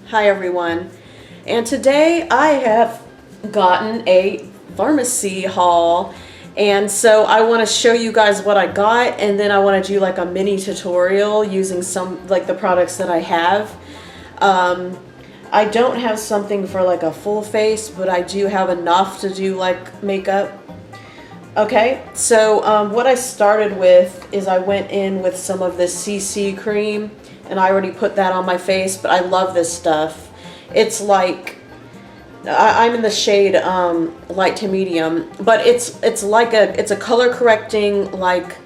Hi everyone, and today I have gotten a Farmasi haul, and so I want to show you guys what I got, and then I want to do like a mini tutorial using some like the products that I have. I don't have something for like a full face, but I do have enough to do like makeup. Okay, so what I started with is I went in with some of this CC cream, and I already put that on my face, but I love this stuff. It's like, I'm in the shade light to medium, but it's like it's a color correcting like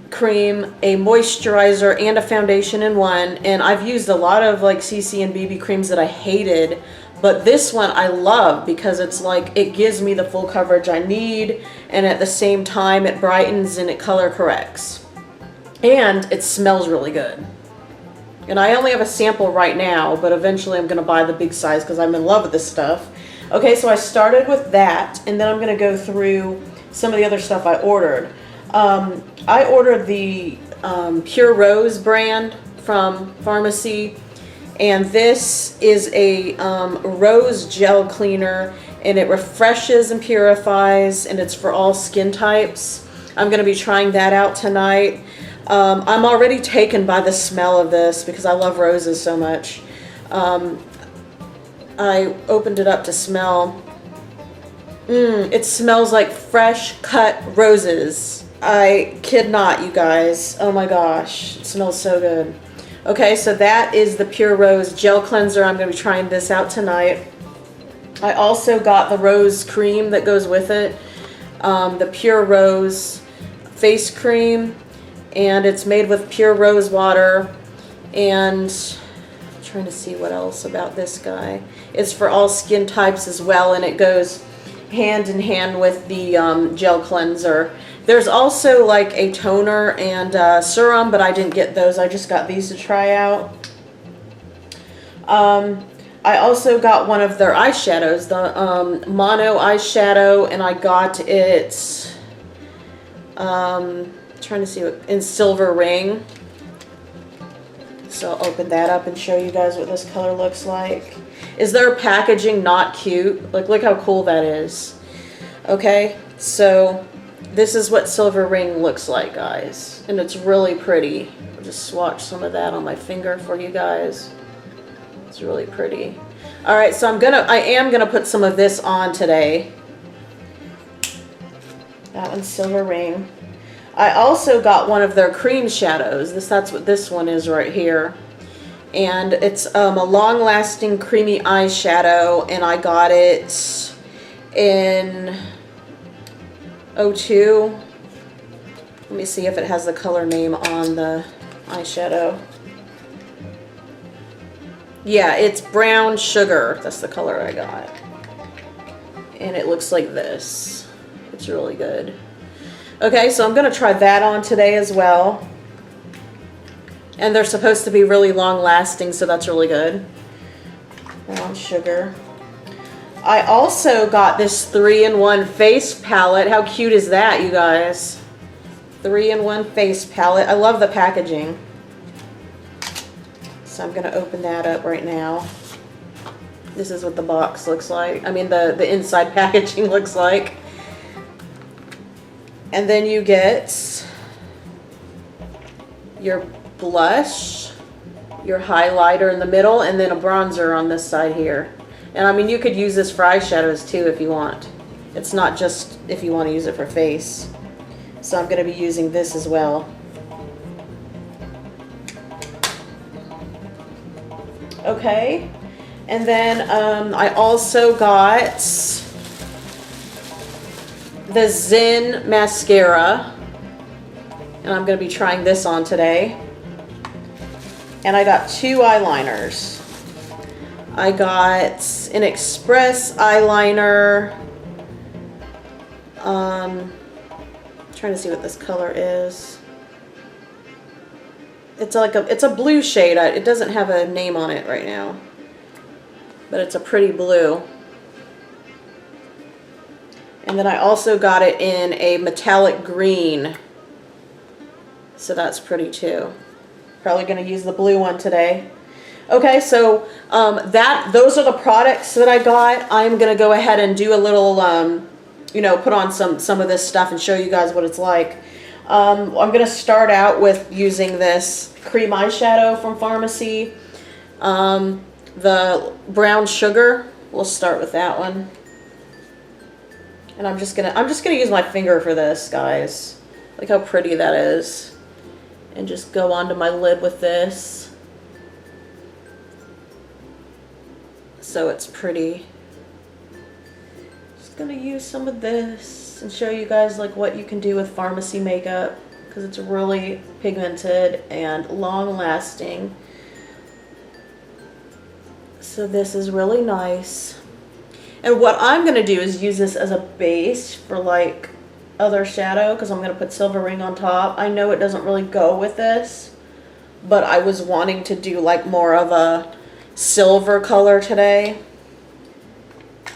cream, a moisturizer, and a foundation in one. And I've used a lot of like CC and BB creams that I hated, but this one I love because it's like it gives me the full coverage I need, and at the same time it brightens and it color corrects, and it smells really good. And I only have a sample right now, but eventually I'm going to buy the big size because I'm in love with this stuff. Okay, so I started with that, and then I'm going to go through some of the other stuff I ordered. I ordered the Pure Rose brand from Farmasi, and this is a rose gel cleaner, and it refreshes and purifies, and it's for all skin types. I'm going to be trying that out tonight. I'm already taken by the smell of this because I love roses so much. I opened it up to smell. It smells like fresh cut roses. I kid not, you guys. Oh my gosh, it smells so good. Okay, so that is the Pure Rose Gel Cleanser. I'm going to be trying this out tonight. I also got the rose cream that goes with it. The Pure Rose face cream. And it's made with pure rose water. And I'm trying to see what else about this guy. It's for all skin types as well, and it goes hand in hand with the gel cleanser. There's also like a toner and serum, but I didn't get those. I just got these to try out. I also got one of their eyeshadows, the Mono eyeshadow, and I got it trying to see what in Silver Ring. So I'll open that up and show you guys what this color looks like. Is their packaging not cute? Like, look how cool that is. Okay, so this is what Silver Ring looks like, guys, and it's really pretty. I'll just swatch some of that on my finger for you guys. It's really pretty. All right, so I am gonna put some of this on today. That one's Silver Ring. I also got one of their cream shadows. That's what this one is right here. And it's a long-lasting creamy eyeshadow, and I got it in 02. Let me see if it has the color name on the eyeshadow. Yeah, it's Brown Sugar. That's the color I got. And it looks like this. It's really good. Okay, so I'm going to try that on today as well. And they're supposed to be really long lasting, so that's really good. Brown Sugar. I also got this 3-in-1 face palette. How cute is that, you guys? 3-in-1 face palette. I love the packaging. So I'm going to open that up right now. This is what the box looks like. I mean, the inside packaging looks like. And then you get your blush, your highlighter in the middle, and then a bronzer on this side here. And I mean, you could use this for eyeshadows too if you want. It's not just if you want to use it for face. So I'm going to be using this as well. Okay. And then I also got the Zen mascara, and I'm going to be trying this on today. And I got 2 eyeliners. I got an Express eyeliner. Trying to see what this color is. It's like it's a blue shade. It doesn't have a name on it right now, but it's a pretty blue. And then I also got it in a metallic green. So that's pretty too. Probably going to use the blue one today. Okay, so those are the products that I got. I'm gonna go ahead and do a little, you know, put on some of this stuff and show you guys what it's like. I'm gonna start out with using this cream eyeshadow from Farmasi. The brown sugar. We'll start with that one. And I'm just gonna use my finger for this, guys. Look how pretty that is. And just go onto my lid with this. So it's pretty. Just gonna use some of this and show you guys like what you can do with Farmasi makeup, because it's really pigmented and long lasting. So this is really nice. And what I'm gonna do is use this as a base for like other shadow, because I'm gonna put Silver Ring on top. I know it doesn't really go with this, but I was wanting to do like more of a silver color today.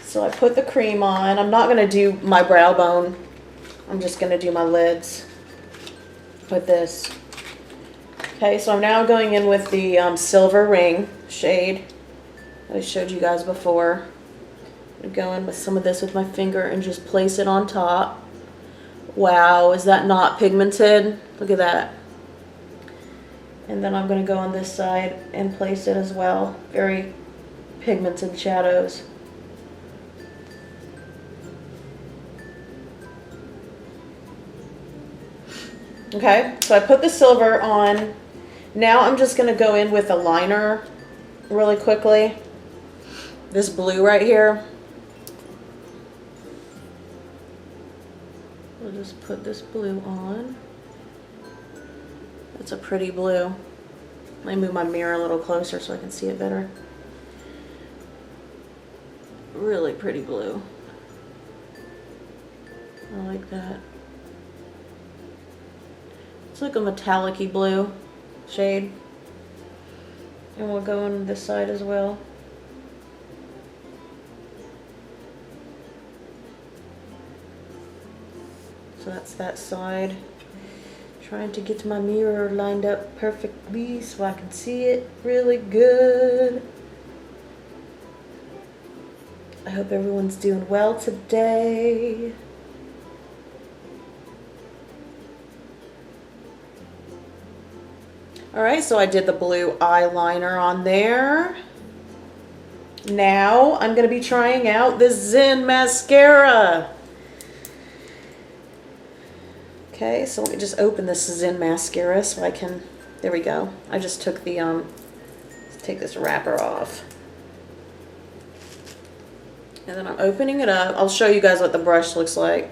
So I put the cream on. I'm not going to do my brow bone. I'm just going to do my lids with this. Okay, so I'm now going in with the Silver Ring shade that I showed you guys before. I'm going with some of this with my finger and just place it on top. Wow, is that not pigmented? Look at that. And then I'm going to go on this side and place it as well. Very pigmented shadows. Okay, so I put the silver on. Now I'm just going to go in with a liner really quickly. This blue right here. We'll just put this blue on. It's a pretty blue. Let me move my mirror a little closer so I can see it better. Really pretty blue. I like that. It's like a metallic-y blue shade. And we'll go on this side as well. So that's that side. Trying to get my mirror lined up perfectly so I can see it really good. I hope everyone's doing well today. Alright, so I did the blue eyeliner on there. Now I'm going to be trying out this Zen mascara. Okay, so let me just open this Zen mascara so I can, there we go. I just took the, let's take this wrapper off. And then I'm opening it up. I'll show you guys what the brush looks like,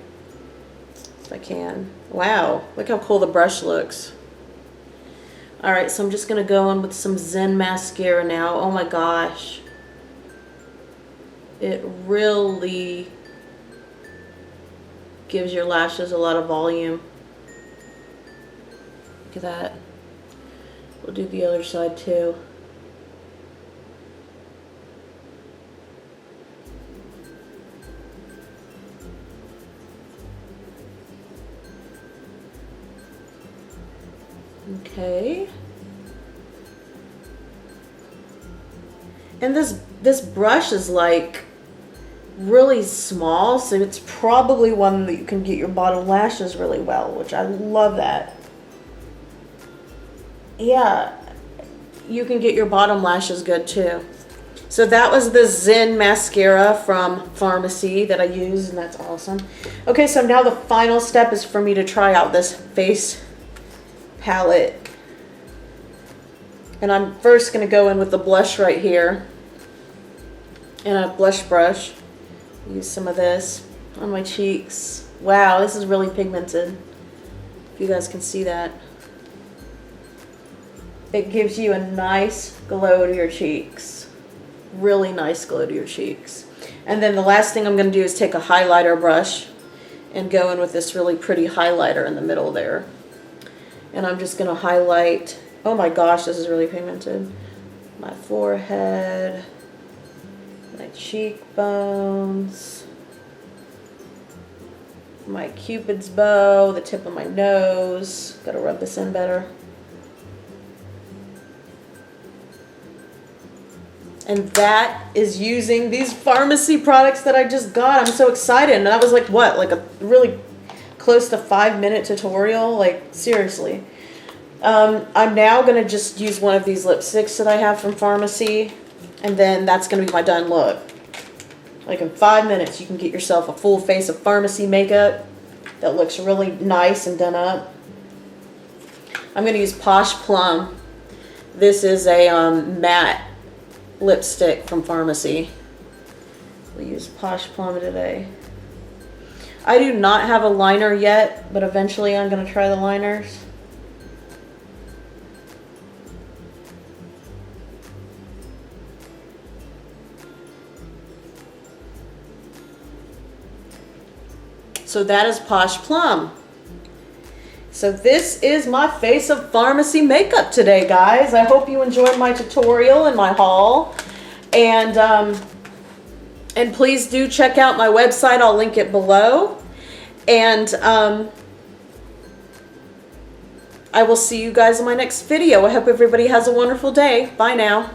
if I can. Wow, look how cool the brush looks. Alright, so I'm just going to go in with some Zen mascara now. Oh my gosh. It really gives your lashes a lot of volume. Look at that. We'll do the other side too. Okay. And this brush is like really small, so it's probably one that you can get your bottom lashes really well, which I love that. Yeah, you can get your bottom lashes good too. So that was the Zen mascara from Farmasi that I use, and that's awesome. Okay, so now the final step is for me to try out this face palette. And I'm first going to go in with the blush right here. And a blush brush. Use some of this on my cheeks. Wow, this is really pigmented. If you guys can see that. It gives you a nice glow to your cheeks. Really nice glow to your cheeks. And then the last thing I'm going to do is take a highlighter brush and go in with this really pretty highlighter in the middle there. And I'm just going to highlight, oh my gosh, this is really pigmented. My forehead, my cheekbones, my Cupid's bow, the tip of my nose. Got to rub this in better. And that is using these Farmasi products that I just got. I'm so excited. And that was like what? Like a really close to 5-minute tutorial? Like seriously. I'm now going to just use one of these lipsticks that I have from Farmasi. And then that's going to be my done look. Like in 5 minutes you can get yourself a full face of Farmasi makeup that looks really nice and done up. I'm going to use Posh Plum. This is a matte lipstick from Farmasi. We'll use Posh Plum today. I do not have a liner yet, but eventually I'm going to try the liners. So that is Posh Plum. So this is my face of Farmasi makeup today, guys. I hope you enjoyed my tutorial and my haul. And please do check out my website. I'll link it below. And I will see you guys in my next video. I hope everybody has a wonderful day. Bye now.